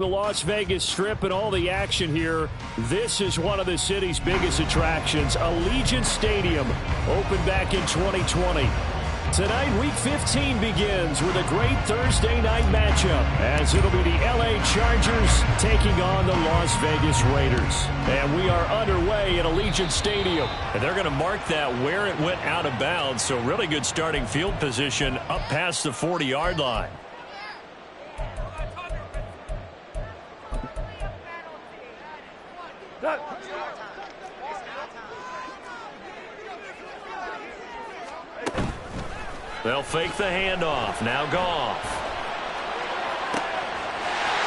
The Las Vegas Strip and all the action here. This is one of the city's biggest attractions. Allegiant Stadium opened back in 2020. Tonight, Week 15 begins with a great Thursday night matchup as it'll be the LA Chargers taking on the Las Vegas Raiders. And we are underway at Allegiant Stadium. And they're going to mark that where it went out of bounds, so really good starting field position up past the 40-yard line. They'll fake the handoff. Now Goff.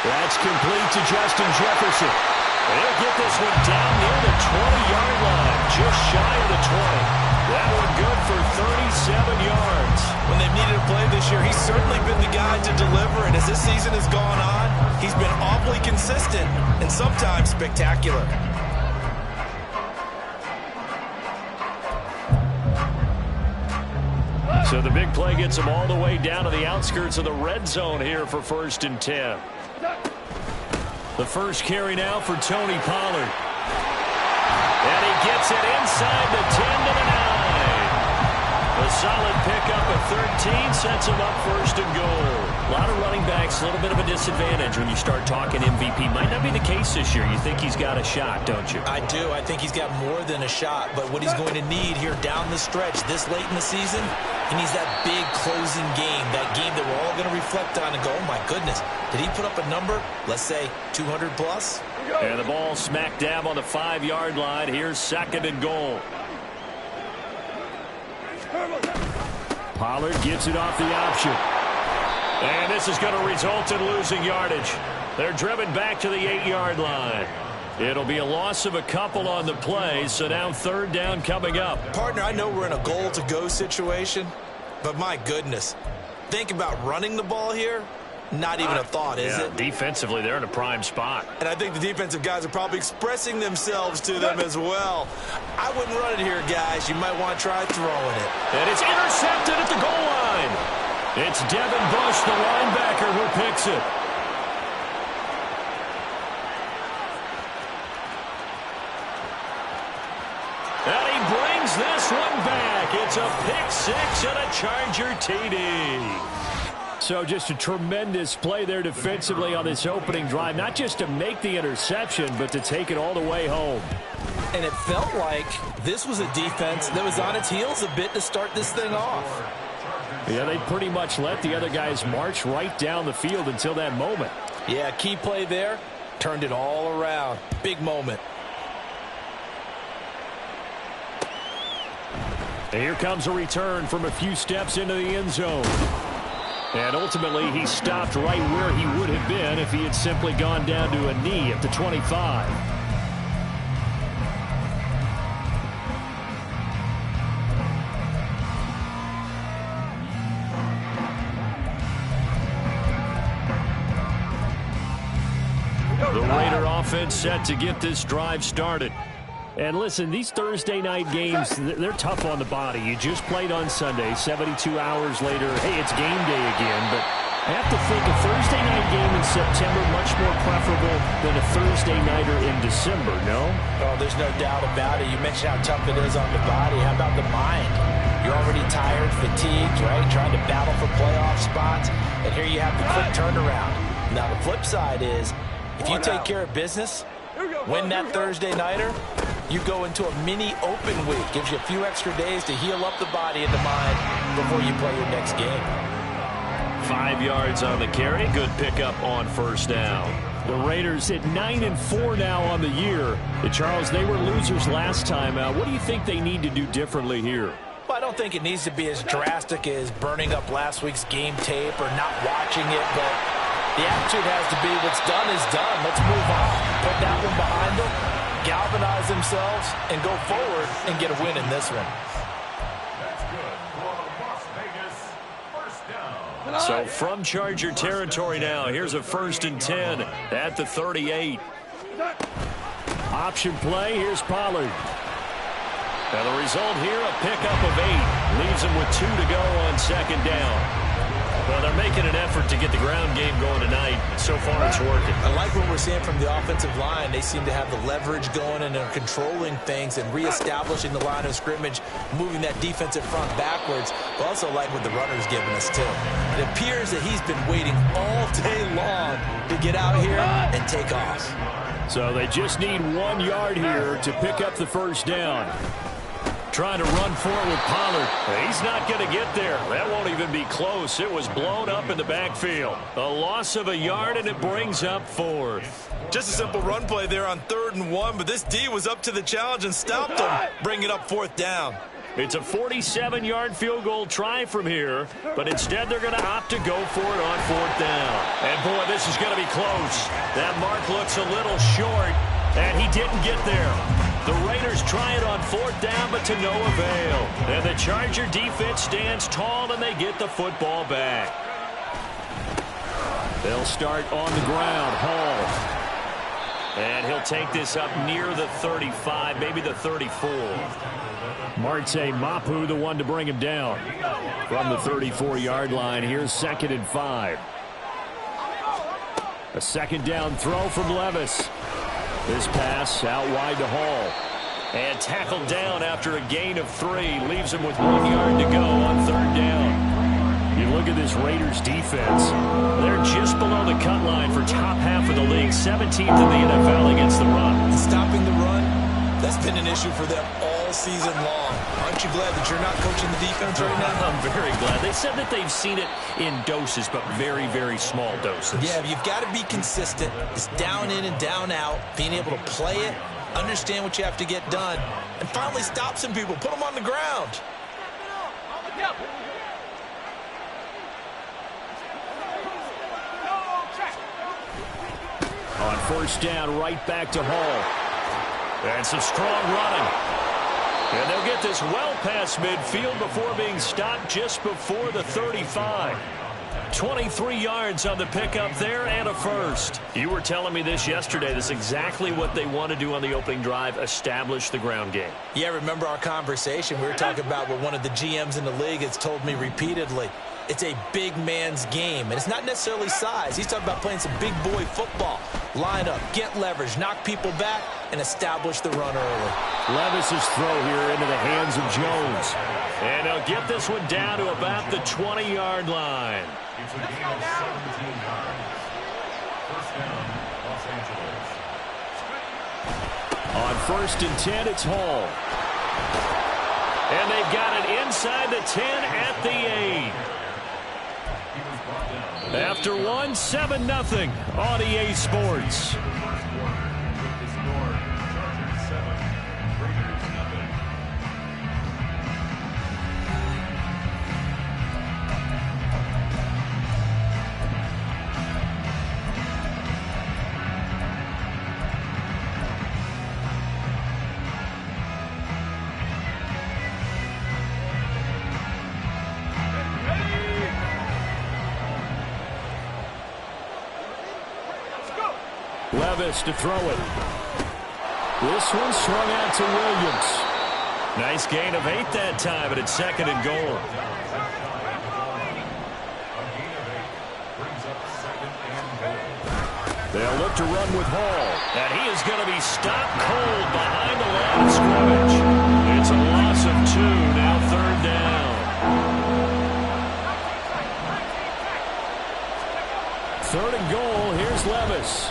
That's complete to Justin Jefferson. They'll get this one down near the 20-yard line, just shy of the 20. That one good for 37 yards. When they've needed a play this year, he's certainly been the guy to deliver, and as this season has gone on, he's been awfully consistent and sometimes spectacular. So the big play gets them all the way down to the outskirts of the red zone here for 1st and 10. The first carry now for Tony Pollard. And he gets it inside the 10 to the 9. A solid pickup of 13 sets him up 1st and goal. A lot of running backs, a little bit of a disadvantage when you start talking MVP. Might not be the case this year. You think he's got a shot, don't you? I do. I think he's got more than a shot. But what he's going to need here down the stretch this late in the season, he needs that big closing game, that game that we're all going to reflect on and go, oh, my goodness, did he put up a number, let's say, 200 plus? And the ball smack dab on the 5-yard line. Here's 2nd and goal. Pollard gets it off the option. And this is going to result in losing yardage. They're driven back to the 8-yard line. It'll be a loss of a couple on the play, so now 3rd down coming up. Partner, I know we're in a goal-to-go situation, but my goodness, think about running the ball here. Not even a thought, is it? Defensively, they're in a prime spot. And I think the defensive guys are probably expressing themselves to them as well. I wouldn't run it here, guys. You might want to try throwing it. And it's intercepted at the goal line. It's Devin Bush, the linebacker, who picks it. And he brings this one back. It's a pick 6 and a Charger TD. So just a tremendous play there defensively on this opening drive. Not just to make the interception, but to take it all the way home. And it felt like this was a defense that was on its heels a bit to start this thing off. Yeah, they pretty much let the other guys march right down the field until that moment. Yeah, key play there. Turned it all around. Big moment. And here comes a return from a few steps into the end zone. And ultimately, he stopped right where he would have been if he had simply gone down to a knee at the 25. The Raider offense set to get this drive started. And listen, these Thursday night games, they're tough on the body. You just played on Sunday, 72 hours later, hey, it's game day again. But I have to think a Thursday night game in September much more preferable than a Thursday nighter in December, no? Oh, there's no doubt about it. You mentioned how tough it is on the body. How about the mind? You're already tired, fatigued, right? Trying to battle for playoff spots. And here you have the quick turnaround. Now, the flip side is, if you take care of business, win that Thursday nighter, you go into a mini open week. Gives you a few extra days to heal up the body and the mind before you play your next game. 5 yards on the carry. Good pickup on 1st down. The Raiders at 9-4 now on the year. Charles, they were losers last time out. What do you think they need to do differently here? Well, I don't think it needs to be as drastic as burning up last week's game tape or not watching it, but the attitude has to be what's done is done. Let's move on. Put that one behind them, galvanize themselves, and go forward and get a win in this one. So from Charger territory now, here's a 1st and 10 at the 38. Option play, here's Pollard. And the result here, a pickup of 8. Leaves him with 2 to go on 2nd down. Well, they're making an effort to get the ground game going tonight. So far, it's working. I like what we're seeing from the offensive line. They seem to have the leverage going, and they're controlling things and reestablishing the line of scrimmage, moving that defensive front backwards. But also like what the runner's giving us, too. It appears that he's been waiting all day long to get out here and take off. So they just need 1 yard here to pick up the first down. Trying to run for it with Pollard. He's not going to get there. That won't even be close. It was blown up in the backfield. A loss of a yard, and it brings up 4th. Just a simple run play there on 3rd and 1, but this D was up to the challenge and stopped him, bringing up 4th down. It's a 47-yard field goal try from here, but instead they're going to opt to go for it on 4th down. And, boy, this is going to be close. That mark looks a little short, and he didn't get there. The Raiders try it on 4th down, but to no avail. And the Charger defense stands tall, and they get the football back. They'll start on the ground. Hall. And he'll take this up near the 35, maybe the 34. Marte Mapu, the one to bring him down. From the 34-yard line, here's 2nd and 5. A 2nd down throw from Levis. This pass out wide to Hall. And tackled down after a gain of 3. Leaves him with 1 yard to go on 3rd down. You look at this Raiders defense. They're just below the cut line for top half of the league. 17th in the NFL against the run. Stopping the run, that's been an issue for them all season long. Aren't you glad that you're not coaching the defense right now? I'm very glad. They said that they've seen it in doses, but very, very small doses. Yeah, you've got to be consistent. It's down in and down out, being able to play it, understand what you have to get done, and finally stop some people, put them on the ground. On 1st down, right back to Hall. And some strong running. And they'll get this well past midfield before being stopped just before the 35. 23 yards on the pickup there and a first. You were telling me this yesterday. This is exactly what they want to do on the opening drive, establish the ground game. Yeah, remember our conversation. We were talking about what one of the GMs in the league has told me repeatedly. It's a big man's game, and it's not necessarily size. He's talking about playing some big boy football. Line up, get leverage, knock people back, and establish the run early. Levis's throw here into the hands of Jones. And they'll get this one down to about the 20-yard line. On 1st and 10, it's Hall. And they've got it inside the 10 at the 8. After 1, 7-0 on EA Sports. Levis to throw it. This one swung out to Williams. Nice gain of 8 that time, but it's 2nd and goal. They'll look to run with Hall. And he is going to be stopped cold behind the line of scrimmage. It's a loss of 2, now 3rd down. 3rd and goal, here's Levis.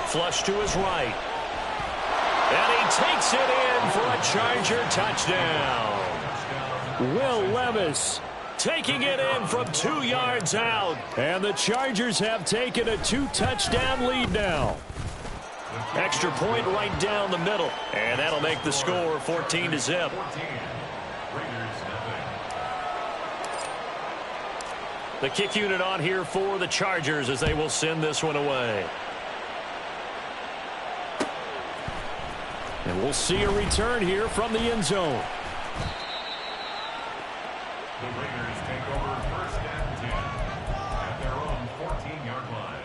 Flush to his right. And he takes it in for a Charger touchdown. Will Levis taking it in from 2 yards out. And the Chargers have taken a 2-touchdown lead now. Extra point right down the middle. And that'll make the score 14-0. The kick unit on here for the Chargers as they will send this one away. And we'll see a return here from the end zone. The Raiders take over 1st and 10 at their own 14-yard line.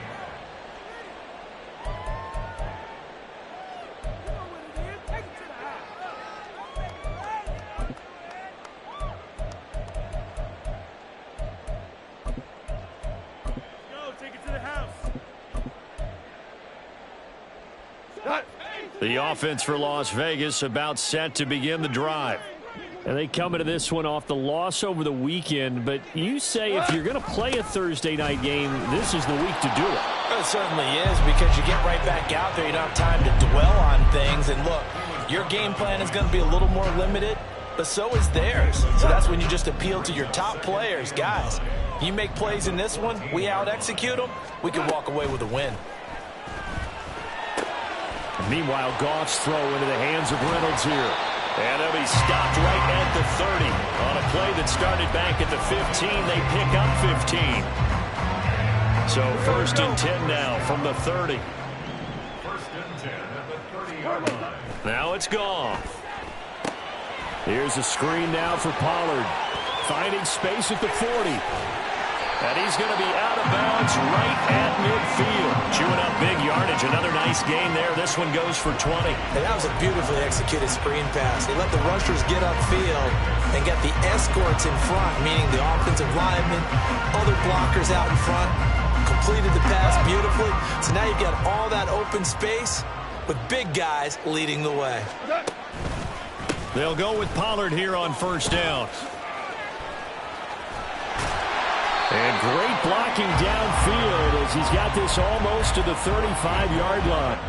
The offense for Las Vegas about set to begin the drive. And they come into this one off the loss over the weekend, but you say if you're going to play a Thursday night game, this is the week to do it. It certainly is, because you get right back out there. You don't have time to dwell on things. And look, your game plan is going to be a little more limited, but so is theirs. So that's when you just appeal to your top players. Guys, you make plays in this one, we out-execute them, we can walk away with a win. Meanwhile, Goff's throw into the hands of Reynolds here. And he'll be stopped right at the 30. On a play that started back at the 15, they pick up 15. So 1st and 10 now from the 30. 1st and 10 at the 30-yard line. Now it's Goff. Here's a screen now for Pollard. Finding space at the 40. And he's going to be out of bounds right at midfield. Chewing up big yardage. Another nice gain there. This one goes for 20. And that was a beautifully executed screen pass. They let the rushers get upfield and get the escorts in front, meaning the offensive linemen, other blockers out in front. Completed the pass beautifully. So now you've got all that open space with big guys leading the way. They'll go with Pollard here on 1st down. And great blocking downfield as he's got this almost to the 35-yard line.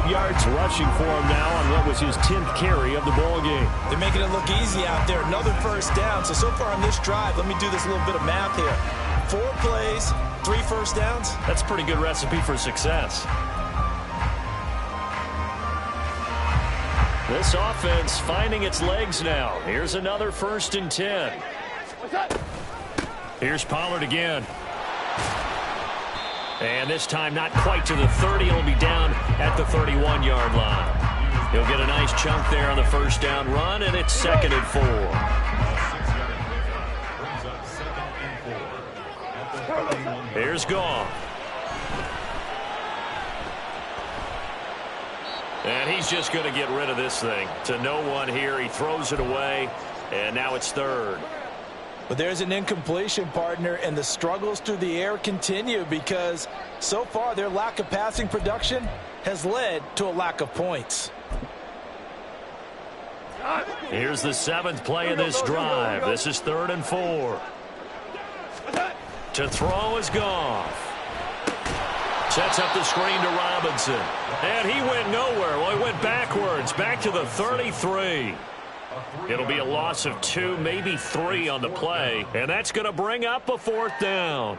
Yards rushing for him now on what was his 10th carry of the ball game. They're making it look easy out there. Another 1st down. So far on this drive, let me do this little bit of math here. 4 plays, 3 1st downs. That's a pretty good recipe for success. This offense finding its legs now. Here's another 1st and 10. Here's Pollard again. And this time not quite to the 30. He'll be down at the 31-yard line. He'll get a nice chunk there on the 1st down run, and it's 2nd and 4. Here's Goff. And he's just going to get rid of this thing. To no one here. He throws it away, and now it's 3rd. But there's an incompletion, partner, and the struggles through the air continue because so far their lack of passing production has led to a lack of points. Here's the 7th play of this drive. This is 3rd and 4. To throw is Goff. Sets up the screen to Robinson. And he went nowhere. Well, he went backwards, back to the 33. It'll be a loss of 2, maybe 3 on the play, and that's going to bring up a 4th down.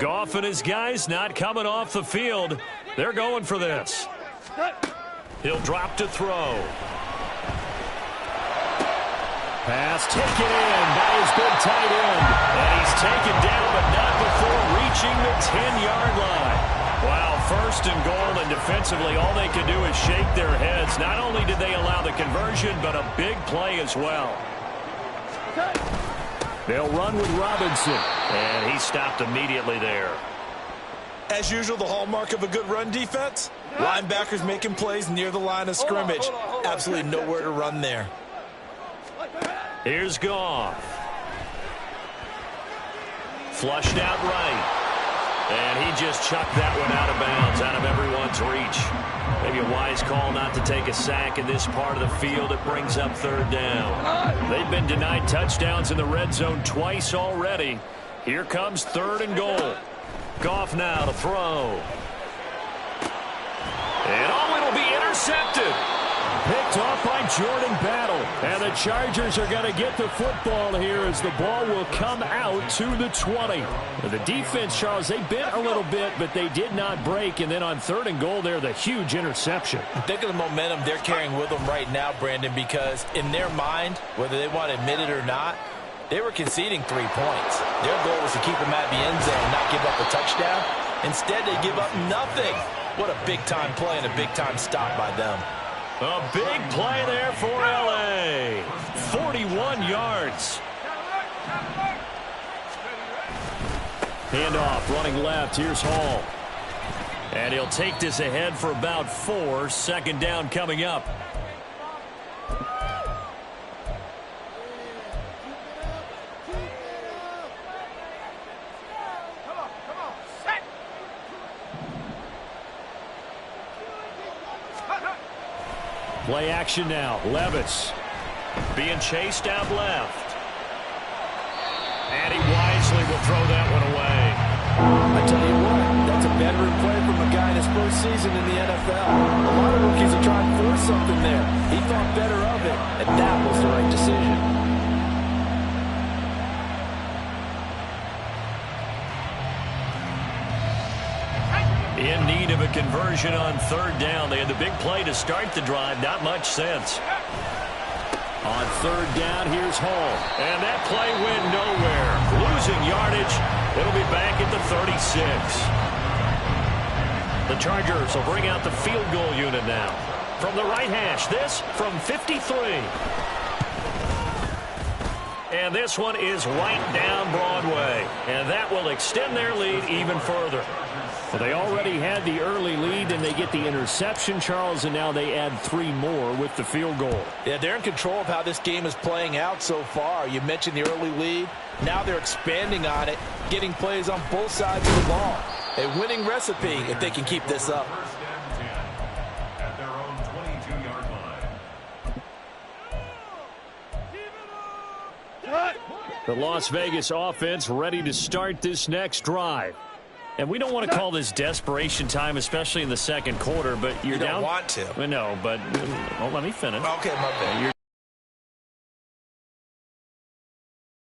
Goff and his guys not coming off the field. They're going for this. He'll drop to throw. Pass taken in by his big tight end. And he's taken down, but not before reaching the 10-yard line. Wow, 1st and goal, and defensively all they can do is shake their heads. Not only did they allow the conversion, but a big play as well. They'll run with Robinson. And he stopped immediately there. As usual, the hallmark of a good run defense, linebackers making plays near the line of scrimmage. Absolutely nowhere to run there. Here's Goff. Flushed out right. And he just chucked that one out of bounds, out of everyone's reach. Maybe a wise call not to take a sack in this part of the field. It brings up 3rd down. They've been denied touchdowns in the red zone twice already. Here comes 3rd and goal. Goff now to throw. And it'll be intercepted. Picked off by Jordan Battle. And the Chargers are going to get the football here as the ball will come out to the 20. The defense, Charles, they bent a little bit, but they did not break. And then on 3rd and goal there, the huge interception. Think of the momentum they're carrying with them right now, Brandon, because in their mind, whether they want to admit it or not, they were conceding 3 points. Their goal was to keep them at the end zone and not give up a touchdown. Instead, they give up nothing. What a big-time play and a big-time stop by them. A big play there for L.A. 41 yards. Handoff, running left. Here's Hall. And he'll take this ahead for about 4. Second down coming up. Play action now. Levis being chased out left. And he wisely will throw that one away. I tell you what, that's a veteran play from a guy in his first season in the NFL. A lot of rookies are trying to force something there. He thought better of it, and that was the right decision. In need of a conversion on third down. They had the big play to start the drive. Not much sense. On third down, here's Hall. And that play went nowhere. Losing yardage. It'll be back at the 36. The Chargers will bring out the field goal unit now. From the right hash, this from 53. And this one is right down Broadway. And that will extend their lead even further. Well, they already had the early lead, and they get the interception, Charles, and now they add 3 more with the field goal. Yeah, they're in control of how this game is playing out so far. You mentioned the early lead. Now they're expanding on it, getting plays on both sides of the ball. A winning recipe if they can keep this up. First and 10 at their own 22-yard line. The Las Vegas offense ready to start this next drive. And we don't want to call this desperation time, especially in the second quarter, but you're You don't down. want to. Well, no, but let me finish. Okay, my bad.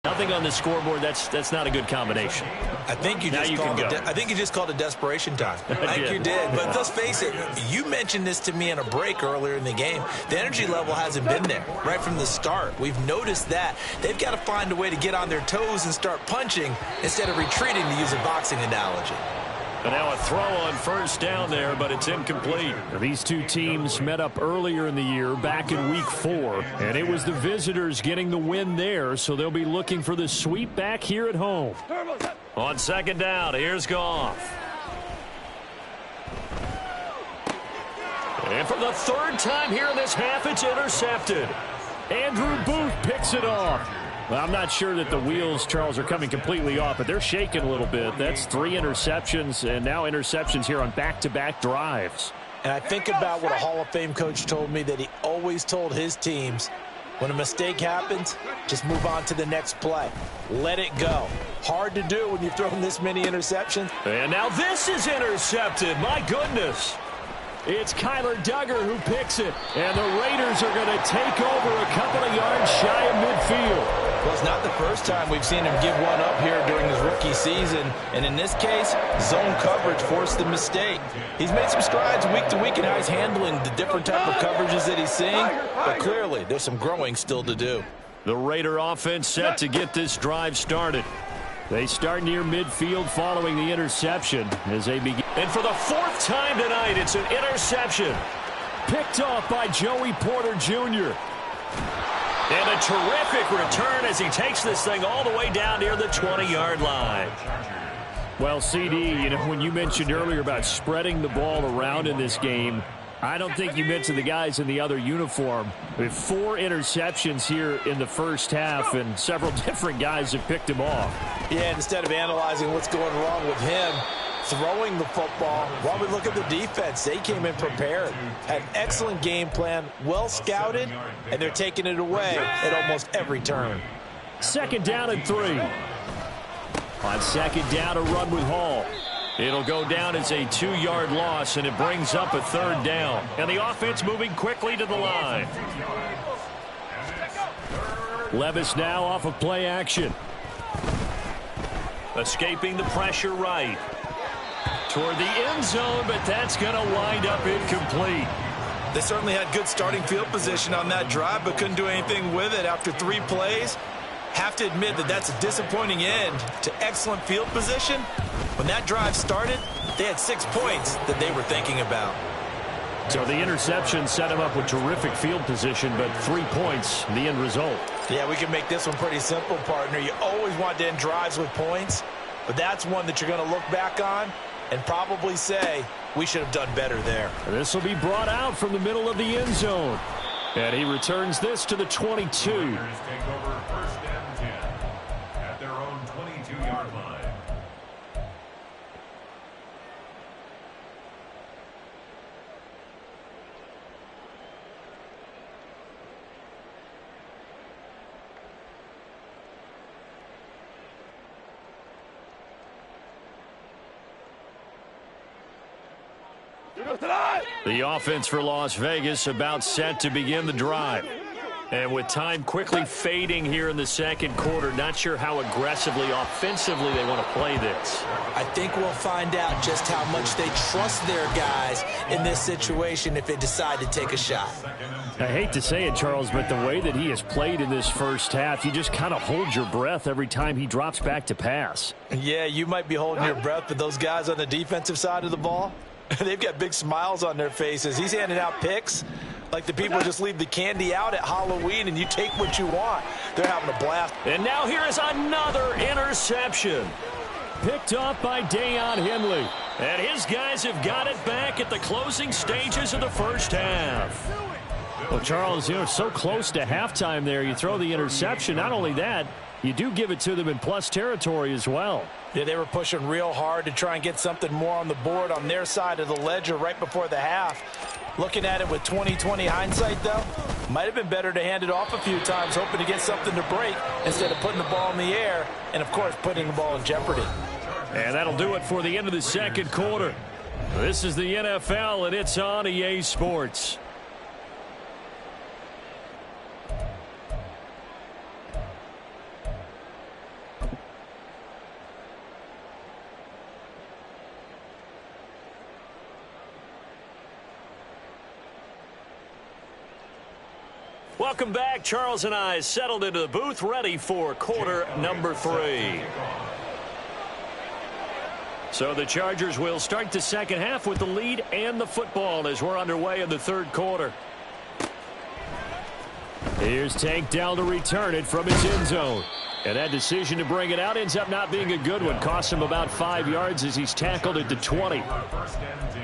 Nothing on the scoreboard. That's not a good combination. I think you Now just you called can it. go. I think you just called it desperation time. I think did. you did. But let's face it. You mentioned this to me in a break earlier in the game. The energy level hasn't been there right from the start. We've noticed that they've got to find a way to get on their toes and start punching instead of retreating, to use a boxing analogy. And now a throw on first down there, but it's incomplete. These two teams met up earlier in the year, back in week 4, and it was the visitors getting the win there, so they'll be looking for the sweep back here at home. On second down, here's Goff. And for the third time here in this half, it's intercepted. Andrew Booth picks it off. Well, I'm not sure that the wheels, Charles, are coming completely off, but they're shaking a little bit. That's 3 interceptions, and now interceptions here on back-to-back drives. And I think about what a Hall of Fame coach told me, that he always told his teams, when a mistake happens, just move on to the next play. Let it go. Hard to do when you've thrown this many interceptions. And now this is intercepted. My goodness. It's Kyler Duggar who picks it, and the Raiders are going to take over a couple of yards shy of midfield. Well, it's not the first time we've seen him give one up here during his rookie season, and in this case, zone coverage forced the mistake. He's made some strides week to week in how he's handling the different type of coverages that he's seeing, but clearly there's some growing still to do. The Raider offense set to get this drive started. They start near midfield following the interception as they begin. And for the 4th time tonight, it's an interception. Picked off by Joey Porter Jr. And a terrific return as he takes this thing all the way down near the 20-yard line. Well, CD, you know, when you mentioned earlier about spreading the ball around in this game, I don't think you mentioned the guys in the other uniform. With 4 interceptions here in the first half, and several different guys have picked him off. Yeah, instead of analyzing what's going wrong with him, throwing the football, while we look at the defense, they came in prepared, had an excellent game plan, well scouted, and they're taking it away at almost every turn. Second down and 3. On second down, a run with Hall. It'll go down as a 2-yard loss, and it brings up a 3rd down. And the offense moving quickly to the line. Levis now off of play action. Escaping the pressure right. Toward the end zone, but that's going to wind up incomplete. They certainly had good starting field position on that drive, but couldn't do anything with it after 3 plays. Have to admit that that's a disappointing end to excellent field position. When that drive started, they had 6 points that they were thinking about. So the interception set him up with terrific field position, but 3 points, the end result. Yeah, we can make this one pretty simple, partner. You always want to end drives with points, but that's one that you're going to look back on and probably say, we should have done better there. This will be brought out from the middle of the end zone. And he returns this to the 22. Take over first and 10 at their own 22-yard line. The offense for Las Vegas about set to begin the drive. And with time quickly fading here in the second quarter, not sure how aggressively, offensively they want to play this. I think we'll find out just how much they trust their guys in this situation if they decide to take a shot. I hate to say it, Charles, but the way that he has played in this first half, you just kind of hold your breath every time he drops back to pass. Yeah, you might be holding your breath, but those guys on the defensive side of the ball, they've got big smiles on their faces. He's handing out picks like the people just leave the candy out at Halloween and you take what you want. They're having a blast. And now here is another interception. Picked off by Deion Henley. And his guys have got it back at the closing stages of the first half. Well, Charles, you know, so close to halftime there. You throw the interception. Not only that, you do give it to them in plus territory as well. Yeah, they were pushing real hard to try and get something more on the board on their side of the ledger right before the half. Looking at it with 20/20 hindsight, though, might have been better to hand it off a few times, hoping to get something to break instead of putting the ball in the air and, of course, putting the ball in jeopardy. And that'll do it for the end of the second quarter. This is the NFL, and it's on EA Sports. Welcome back. Charles and I settled into the booth, ready for quarter number 3. So the Chargers will start the second half with the lead and the football as we're underway in the third quarter. Here's Tank Dell to return it from his end zone. And that decision to bring it out ends up not being a good one. Costs him about 5 yards as he's tackled at the 20. First and 10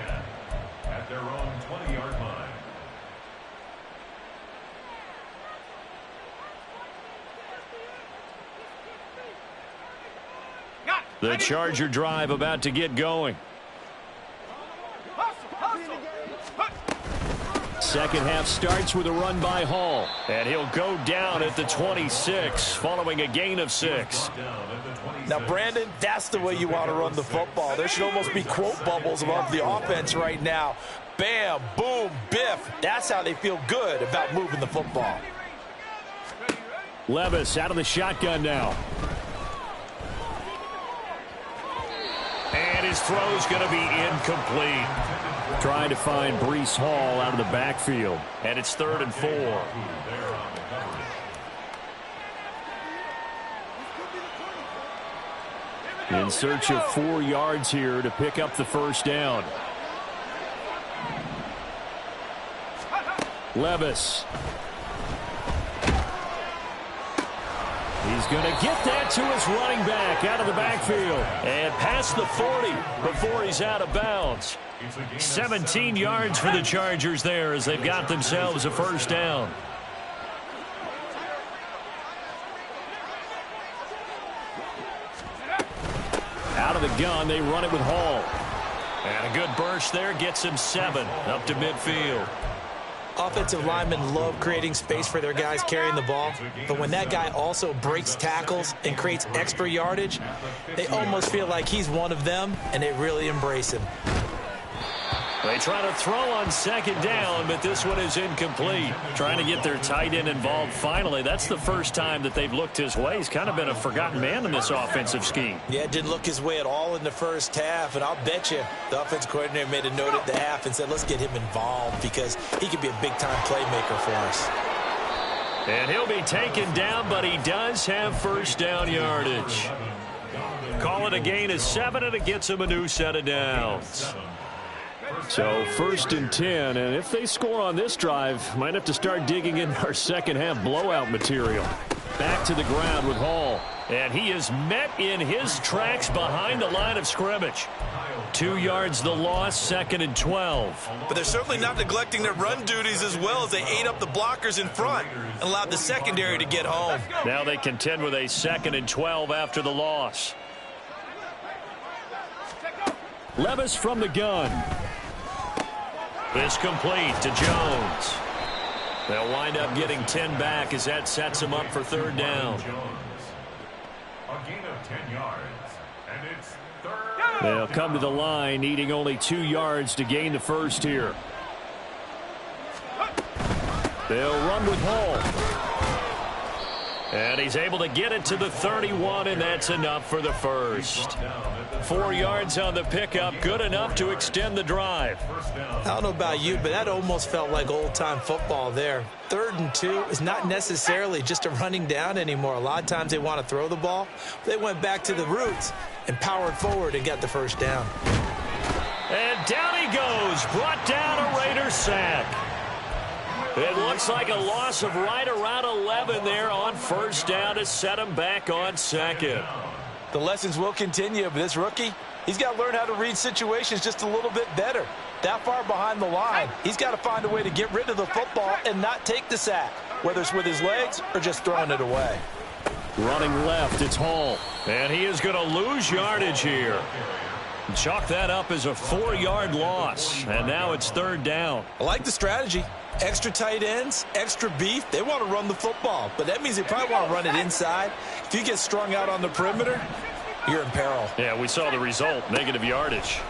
at their own 20-yard line. The Charger drive about to get going. Second half starts with a run by Hall. And he'll go down at the 26 following a gain of 6. Now, Brandon, that's the way you want to run the football. There should almost be quote bubbles above the offense right now. Bam, boom, biff. That's how they feel good about moving the football. Levis out of the shotgun now. And his throw's going to be incomplete. Trying to find Breece Hall out of the backfield. And it's 3rd and 4. In search of 4 yards here to pick up the first down. Levis. He's going to get that to his running back out of the backfield. And past the 40 before he's out of bounds. 17 yards for the Chargers there as they've got themselves a first down. Out of the gun, they run it with Hall. And a good burst there gets him 7 up to midfield. Offensive linemen love creating space for their guys carrying the ball, but when that guy also breaks tackles and creates extra yardage, they almost feel like he's one of them, and they really embrace him. They try to throw on second down, but this one is incomplete. Trying to get their tight end involved finally. That's the first time that they've looked his way. He's kind of been a forgotten man in this offensive scheme. Yeah, it didn't look his way at all in the first half, and I'll bet you the offensive coordinator made a note at the half and said, let's get him involved because he could be a big-time playmaker for us. And he'll be taken down, but he does have first down yardage. Call it a gain of 7, and it gets him a new set of downs. So 1st and 10, and if they score on this drive, might have to start digging in our second half blowout material. Back to the ground with Hall. And he is met in his tracks behind the line of scrimmage. 2 yards the loss, 2nd and 12. But they're certainly not neglecting their run duties as well as they ate up the blockers in front and allowed the secondary to get home. Now they contend with a 2nd and 12 after the loss. Levis from the gun. This complete to Jones. They'll wind up getting 10 back as that sets them up for 3rd down. A gain of 10 yards, and it's 3rd. They'll come to the line, needing only 2 yards to gain the first here. They'll run with Hall. And he's able to get it to the 31, and that's enough for the first. 4 yards on the pickup, good enough to extend the drive. I don't know about you, but that almost felt like old-time football there. 3rd and 2 is not necessarily just a running down anymore. A lot of times they want to throw the ball. They went back to the roots and powered forward and got the first down. And down he goes, brought down a Raider sack. It looks like a loss of right around 11 there on 1st down to set him back on 2nd. The lessons will continue, but this rookie, he's got to learn how to read situations just a little bit better. That far behind the line, he's got to find a way to get rid of the football and not take the sack, whether it's with his legs or just throwing it away. Running left, it's Hall. And he is going to lose yardage here. Chalk that up as a 4-yard loss, and now it's 3rd down. I like the strategy. Extra tight ends, extra beef. They want to run the football, but that means they probably want to run it inside. If you get strung out on the perimeter, you're in peril. Yeah, we saw the result, negative yardage.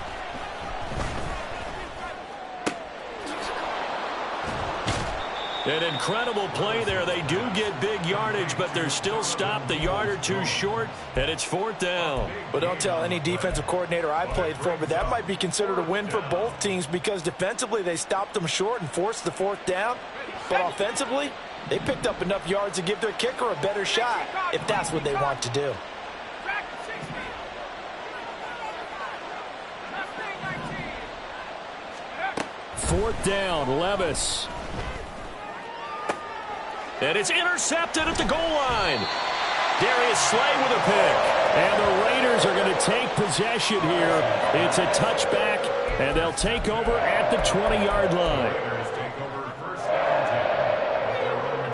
An incredible play there. They do get big yardage, but they're still stopped a yard or two short, and it's 4th down. But don't tell any defensive coordinator I played for, but that might be considered a win for both teams because defensively they stopped them short and forced the 4th down. But offensively, they picked up enough yards to give their kicker a better shot if that's what they want to do. Fourth down, Levis. And it's intercepted at the goal line. Darius Slay with a pick. And the Raiders are going to take possession here. It's a touchback, and they'll take over at the 20-yard line. Raiders take over 1st and 10 at their own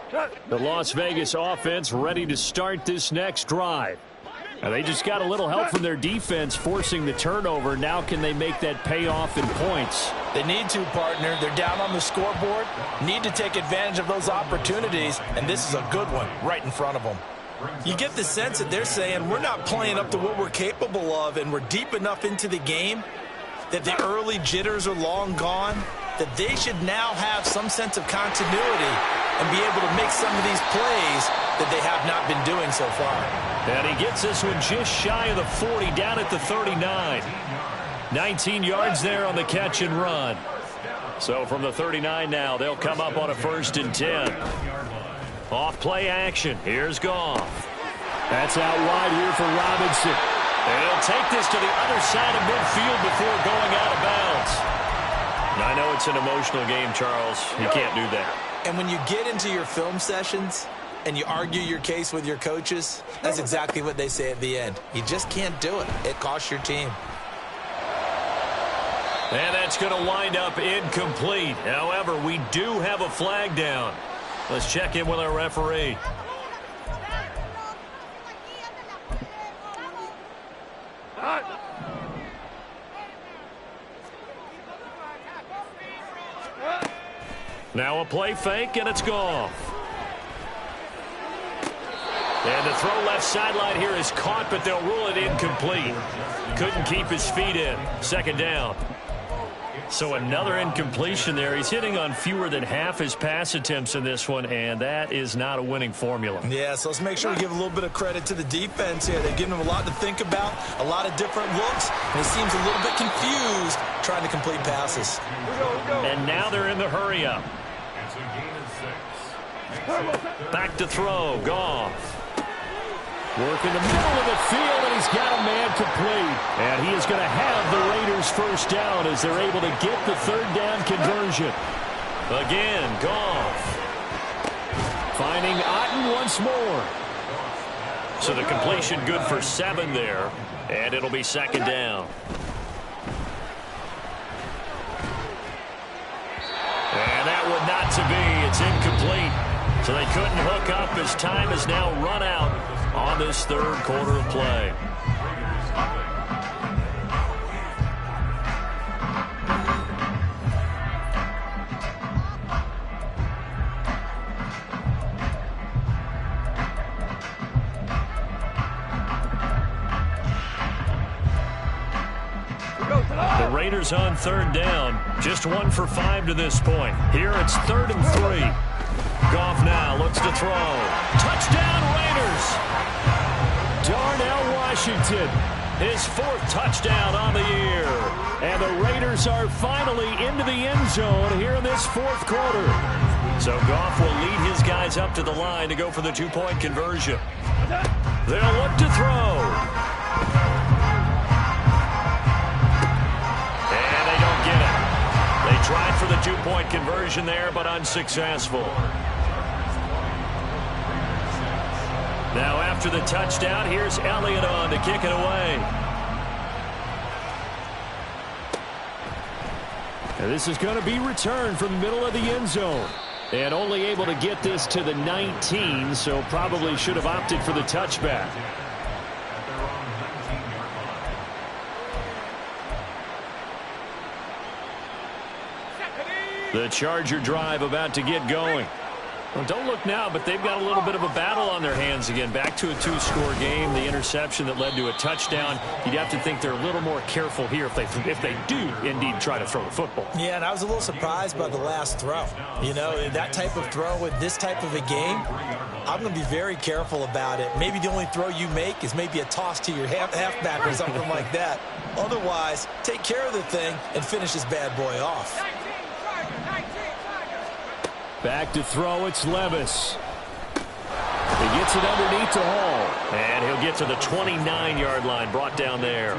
20-yard line. The Las Vegas offense ready to start this next drive. Now they just got a little help from their defense forcing the turnover. Now can they make that pay off in points? They need to, partner. They're down on the scoreboard. Need to take advantage of those opportunities, and this is a good one right in front of them. You get the sense that they're saying we're not playing up to what we're capable of, and we're deep enough into the game that the early jitters are long gone, that they should now have some sense of continuity and be able to make some of these plays that they have not been doing so far. And he gets this one just shy of the 40, down at the 39. 19 yards there on the catch and run. So from the 39 now, they'll come up on a 1st and 10. Off play action. Here's Goff. That's out wide here for Robinson. And he'll take this to the other side of midfield before going out of bounds. I know it's an emotional game, Charles. You can't do that. And when you get into your film sessions and you argue your case with your coaches, that's exactly what they say at the end. You just can't do it. It costs your team. And that's going to wind up incomplete. However, we do have a flag down. Let's check in with our referee. Now a play fake, and it's Goff. And the throw left sideline here is caught, but they'll rule it incomplete. Couldn't keep his feet in. 2nd down. So another incompletion there. He's hitting on fewer than half his pass attempts in this one, and that is not a winning formula. Yeah, so let's make sure we give a little bit of credit to the defense here. They've given him a lot to think about, a lot of different looks, and he seems a little bit confused trying to complete passes. And now they're in the hurry-up. It's a gain of 6. Back to throw. Goff. Working the middle of the field, and he's got a man complete. And he is going to have the Raiders first down as they're able to get the third down conversion. Again, Goff. Finding Otten once more. So the completion good for 7 there, and it'll be second down. And that would not to be. It's incomplete. So they couldn't hook up as time has now run out on this third quarter of play. The Raiders on third down. Just 1 for 5 to this point. Here it's 3rd and 3. Goff now looks to throw. Touchdown Raiders! Darnell Washington, his 4th touchdown on the year. And the Raiders are finally into the end zone here in this 4th quarter. So Goff will lead his guys up to the line to go for the 2-point conversion. They'll look to throw. They tried for the 2-point conversion there, but unsuccessful. Now after the touchdown, here's Elliott on to kick it away. And this is going to be returned from the middle of the end zone. And only able to get this to the 19, so probably should have opted for the touchback. The Charger drive about to get going. Well, don't look now, but they've got a little bit of a battle on their hands again. Back to a 2-score game. The interception that led to a touchdown. You'd have to think they're a little more careful here if they do indeed try to throw the football. Yeah, and I was a little surprised by the last throw. You know, that type of throw with this type of a game, I'm going to be very careful about it. Maybe the only throw you make is maybe a toss to your halfback or something like that. Otherwise, take care of the thing and finish this bad boy off. Back to throw, it's Levis. He gets it underneath to Hall. And he'll get to the 29-yard line, brought down there.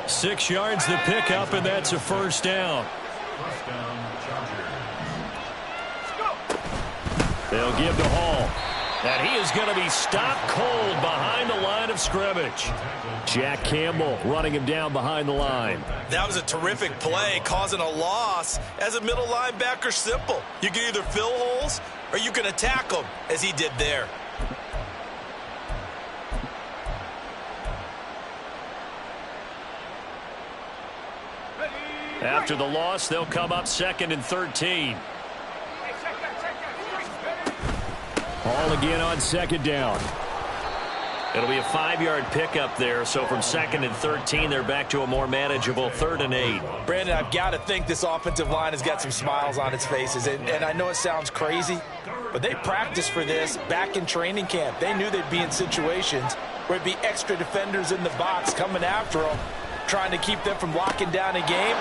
6 yards the pickup, and that's a first down. They'll give to Hall. And he is going to be stopped cold behind the line of scrimmage. Jack Campbell running him down behind the line. That was a terrific play, causing a loss. As a middle linebacker, simple. You can either fill holes or you can attack them, as he did there. After the loss, they'll come up 2nd and 13. Hall again on 2nd down. It'll be a 5-yard pickup there, so from 2nd and 13, they're back to a more manageable 3rd and 8. Brandon, I've got to think this offensive line has got some smiles on its faces, and I know it sounds crazy, but they practiced for this back in training camp. They knew they'd be in situations where it'd be extra defenders in the box coming after them, trying to keep them from locking down a game.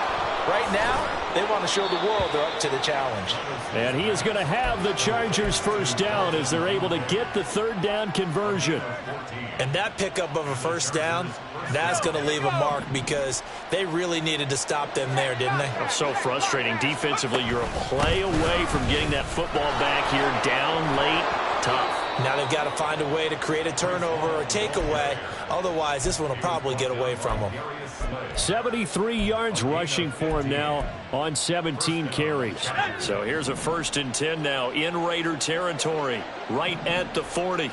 Right now, they want to show the world they're up to the challenge. And he is going to have the Chargers first down as they're able to get the 3rd down conversion. And that pickup of a first down, that's going to leave a mark because they really needed to stop them there, didn't they? So frustrating. Defensively, you're a play away from getting that football back here down late. Tough. Now they've got to find a way to create a turnover or takeaway. Otherwise, this one will probably get away from them. 73 yards rushing for him now on 17 carries. So here's a 1st and 10 now in Raider territory, right at the 40.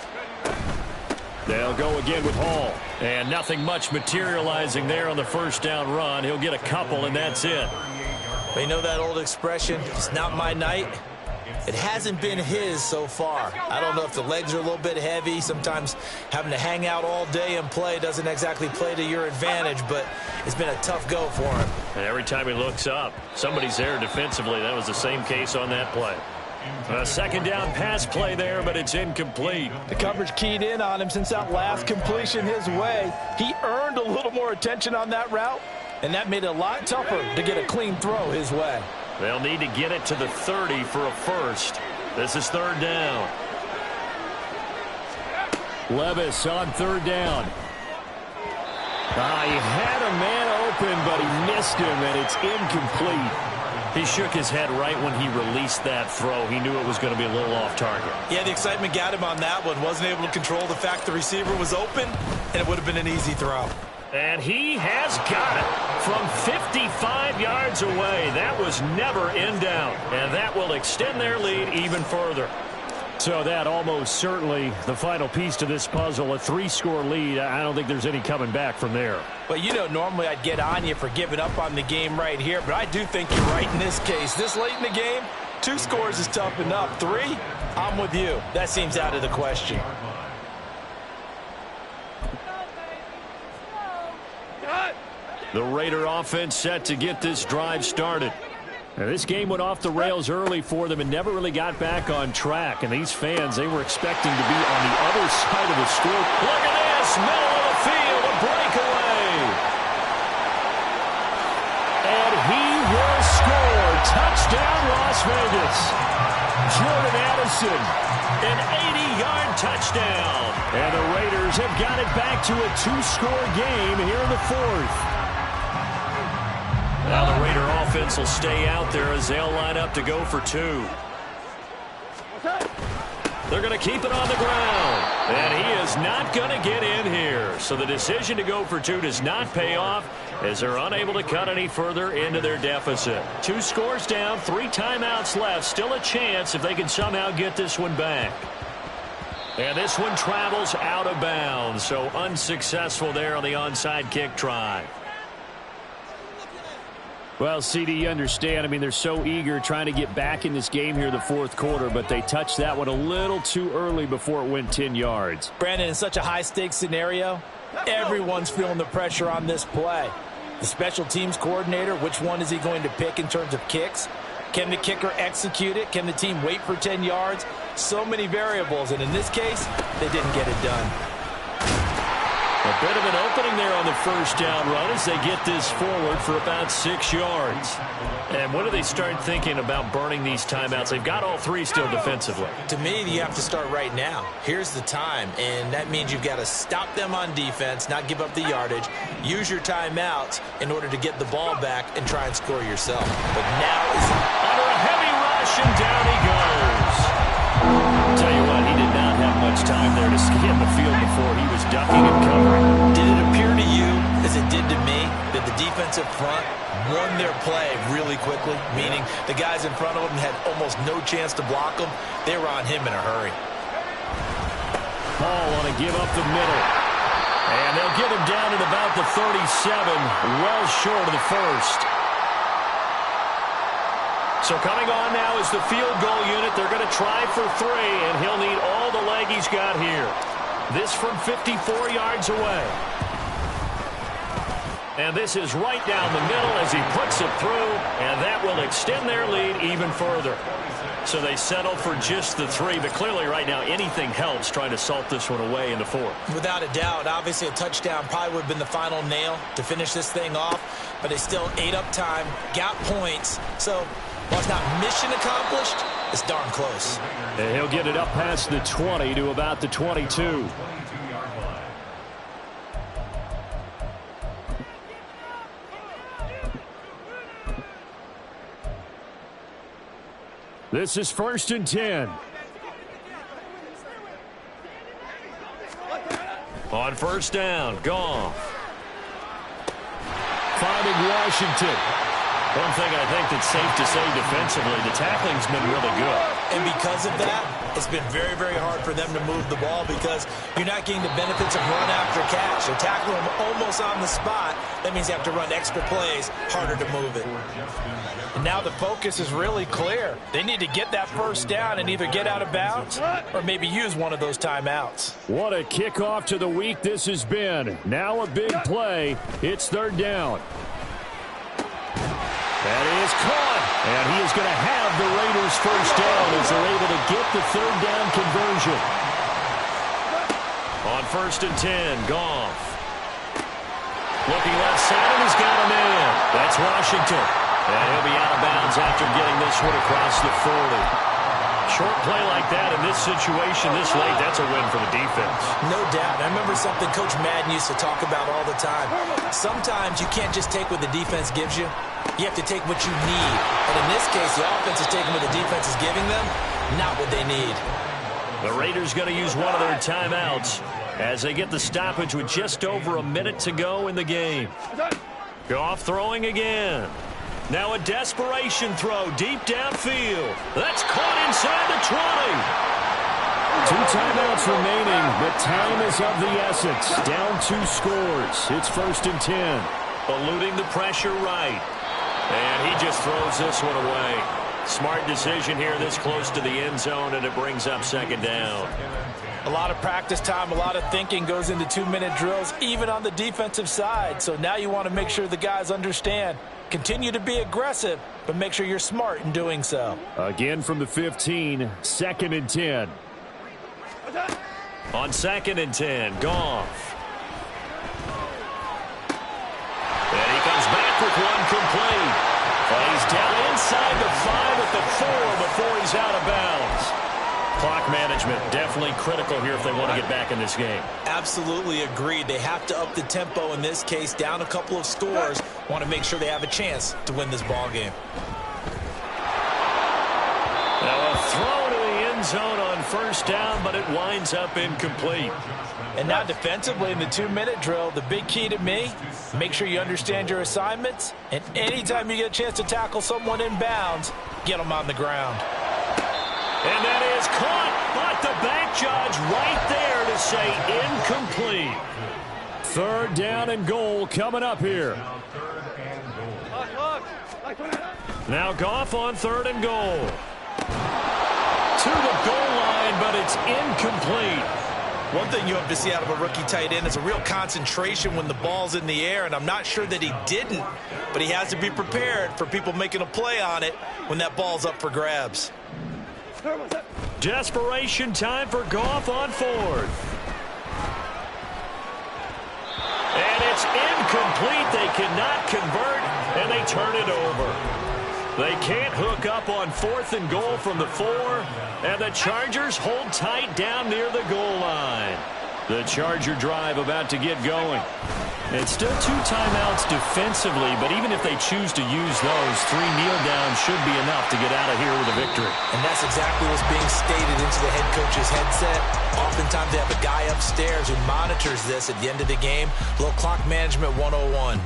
They'll go again with Hall. And nothing much materializing there on the first down run. He'll get a couple, and that's it. You know that old expression, it's not my night? It hasn't been his so far. I don't know if the legs are a little bit heavy. Sometimes having to hang out all day and play doesn't exactly play to your advantage, but it's been a tough go for him. And every time he looks up, somebody's there defensively. That was the same case on that play. A 2nd down pass play there, but it's incomplete. The coverage keyed in on him since that last completion his way. He earned a little more attention on that route, and that made it a lot tougher to get a clean throw his way. They'll need to get it to the 30 for a first. This is 3rd down. Levis on third down. He had a man open, but he missed him, and it's incomplete. He shook his head right when he released that throw. He knew it was going to be a little off target. Yeah, the excitement got him on that one. Wasn't able to control the fact the receiver was open, and it would have been an easy throw. And he has got it from 55 yards away. That was never in doubt, and that will extend their lead even further. So that almost certainly the final piece to this puzzle, a 3-score lead. I don't think there's any coming back from there. But, you know, normally I'd get on you for giving up on the game right here, but I do think you're right in this case. This late in the game, 2 scores is tough enough. 3, I'm with you. That seems out of the question. The Raider offense set to get this drive started. Now, this game went off the rails early for them and never really got back on track. And these fans, they were expecting to be on the other side of the score. Look at this, middle of the field, a breakaway. And he will score. Touchdown, Las Vegas. Jordan Addison, an 80-yard touchdown. And the Raiders have got it back to a 2-score game here in the 4th. Now the Raider offense will stay out there as they'll line up to go for 2. They're going to keep it on the ground. And he is not going to get in here. So the decision to go for 2 does not pay off as they're unable to cut any further into their deficit. 2 scores down, 3 timeouts left. Still a chance if they can somehow get this one back. And this one travels out of bounds. So unsuccessful there on the onside kick try. Well, CD, you understand. I mean, they're so eager trying to get back in this game here in the 4th quarter, but they touched that one a little too early before it went 10 yards. Brandon, in such a high-stakes scenario, everyone's feeling the pressure on this play. The special teams coordinator, which one is he going to pick in terms of kicks? Can the kicker execute it? Can the team wait for 10 yards? So many variables, and in this case, they didn't get it done. A bit of an opening there on the first down run as they get this forward for about 6 yards. And when do they start thinking about burning these timeouts? They've got all 3 still defensively. To me, you have to start right now. Here's the time, and that means you've got to stop them on defense, not give up the yardage, use your timeouts in order to get the ball back and try and score yourself. But now is under a heavy rush, and down he goes. I'll tell you what, he did not have much time there to scan the field before he was ducking and covering. Did it appear to you, as it did to me, that the defensive front won their play really quickly? Meaning the guys in front of them had almost no chance to block him. They were on him in a hurry. Paul want to give up the middle. And they'll get him down at about the 37, well short of the first. So coming on now is the field goal unit. They're going to try for 3, and he'll need all the leg he's got here. This from 54 yards away. And this is right down the middle as he puts it through, and that will extend their lead even further. So they settle for just the 3, but clearly right now anything helps trying to salt this one away in the 4th. Without a doubt, obviously a touchdown probably would have been the final nail to finish this thing off, but they still ate up time, got points, so while it's not mission accomplished, it's darn close. And he'll get it up past the 20 to about the 22. This is 1st and 10. On 1st down, Goff. Finding Washington. One thing I think that's safe to say defensively, the tackling's been really good. And because of that, it's been very, very hard for them to move the ball because you're not getting the benefits of run after catch. They're tackling them almost on the spot. That means you have to run extra plays, harder to move it. And now the focus is really clear. They need to get that 1st down and either get out of bounds or maybe use one of those timeouts. What a kickoff to the week this has been. Now a big play. It's 3rd down. That is caught. And he is going to have the Raiders' 1st down as they're able to get the 3rd down conversion. On 1st and 10, Goff. Looking left side, and he's got a man. That's Washington. And he'll be out of bounds after getting this one across the 40. Short play like that in this situation this late, that's a win for the defense. No doubt. I remember something Coach Madden used to talk about all the time. Sometimes you can't just take what the defense gives you. You have to take what you need. And in this case, the offense is taking what the defense is giving them, not what they need. The Raiders going to use one of their timeouts as they get the stoppage with just over a minute to go in the game. Goff throwing again. Now a desperation throw deep downfield. That's caught inside the 20. 2 timeouts remaining. The time is of the essence. Down 2 scores. It's 1st and 10. Eluding the pressure right. And he just throws this one away. Smart decision here this close to the end zone, and it brings up 2nd down. A lot of practice time, a lot of thinking goes into 2-minute drills, even on the defensive side. So now you want to make sure the guys understand. Continue to be aggressive, but make sure you're smart in doing so. Again from the 15, 2nd and 10. On 2nd and 10, Goff. And he comes back with one complete. And he's down inside the 5 at the 4 before he's out of bounds. Clock management definitely critical here if they want to get back in this game. Absolutely agreed. They have to up the tempo in this case, down a couple of scores. Want to make sure they have a chance to win this ball game. Now a throw to the end zone on 1st down, but it winds up incomplete. And now defensively in the 2-minute drill, the big key to me, make sure you understand your assignments, and anytime you get a chance to tackle someone in bounds, get them on the ground. And that is caught, but the back judge right there to say incomplete. 3rd down and goal coming up here. Now Goff on 3rd and goal. To the goal line, but it's incomplete. One thing you hope to see out of a rookie tight end is a real concentration when the ball's in the air, and I'm not sure that he didn't, but he has to be prepared for people making a play on it when that ball's up for grabs. Desperation time for Goff on 4th. And it's incomplete. They cannot convert, and they turn it over. They can't hook up on 4th and goal from the 4, and the Chargers hold tight down near the goal line. The Charger drive about to get going. It's still 2 timeouts defensively, but even if they choose to use those, 3 kneel downs should be enough to get out of here with a victory. And that's exactly what's being stated into the head coach's headset. Oftentimes they have a guy upstairs who monitors this at the end of the game. A little clock management 101.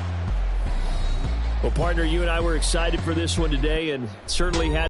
Well, partner, you and I were excited for this one today and certainly had